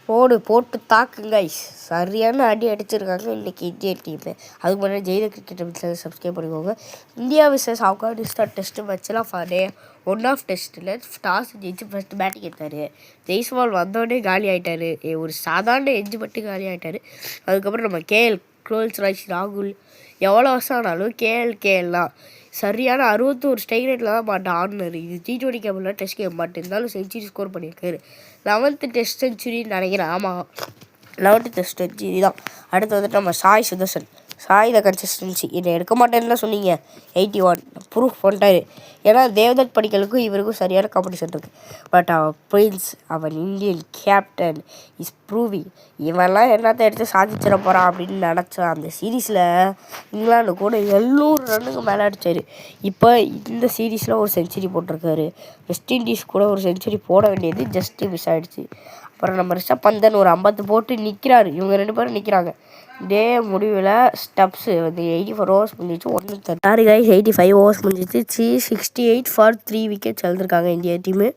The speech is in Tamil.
போட்டு தாக்குங்க கைஸ். சரியான அடி அடிச்சிருக்காங்க இன்றைக்கி இந்திய டீமு. அதுக்கு முன்னாடி ஜெயில கிரிக்கெட் சேனல் சப்ஸ்கிரைப் பண்ணிக்கோங்க. இந்தியா விசஸ் ஆப்கானிஸ்தான் டெஸ்ட் மேட்ச்லாம் ஒன் ஆஃப் டெஸ்ட்டில் டாஸ் ஜெயிச்சு ஃபஸ்ட்டு பேட்டிங் எடுத்தார். ஜெய்ஸ்வால் வந்தோடனே காலி ஆகிட்டார். ஒரு சாதாரண எஜ்ஜு மட்டும் காலி ஆகிட்டார். அதுக்கப்புறம் நம்ம ரோல்ஸ் ராகுல் எவ்வளோ வருஷம் ஆனாலும் கேஎல் தான் சரியான 61 ஸ்ட்ரைக் ரேட்டில் தான் ஆடினார். இது T20 கேமில் டெஸ்ட் கேம் இருந்தாலும் செஞ்சுரி ஸ்கோர் பண்ணியிருக்காரு. 11th டெஸ்ட் செஞ்சுரின்னு நினைக்கிறேன். ஆமாம், 11th டெஸ்ட் செஞ்சுரி தான். அடுத்து வந்துட்டு நம்ம சாய் சுதர்சன். த கன்சிஸ்டன்சி என்னை எடுக்க மாட்டேன்னு சொன்னீங்க. 81 ப்ரூஃப் பண்ணிட்டாரு. ஏன்னா தேவதத் படிக்கலுக்கும் இவருக்கும் சரியான காம்படிஷன் இருக்குது. பட் அவன் பிரின்ஸ், அவன் இந்தியன் கேப்டன் இஸ் ப்ரூவிங். இவன்லாம் என்னத்தை எடுத்து சாதிச்சிட போகிறான் அப்படின்னு நினச்சான். அந்த சீரீஸில் இங்கிலாந்து கூட 700 ரன்னுக்கு மேலே அடித்தார். இப்போ இந்த சீரீஸில் ஒரு செஞ்சுரி போட்டிருக்காரு. வெஸ்ட் இண்டீஸ் கூட ஒரு செஞ்சுரி போட வேண்டியது ஜஸ்ட்டு மிஸ் ஆகிடுச்சு. அப்புறம் நம்ம ரிஷப் பந்தன் ஒரு 50 போட்டு நிற்கிறாரு. இவங்க 2 பேரும் நிற்கிறாங்க. டே முடிவில் ஸ்டப்ஸு வந்து 84 ஓவர்ஸ் முடிஞ்சிச்சு. 130 கைஸ் 85 ஓவர்ஸ் முடிஞ்சிச்சு. 368 ஃபார் 3 விக்கெட்ஸ் எழுந்திருக்காங்க இந்தியா டீமு.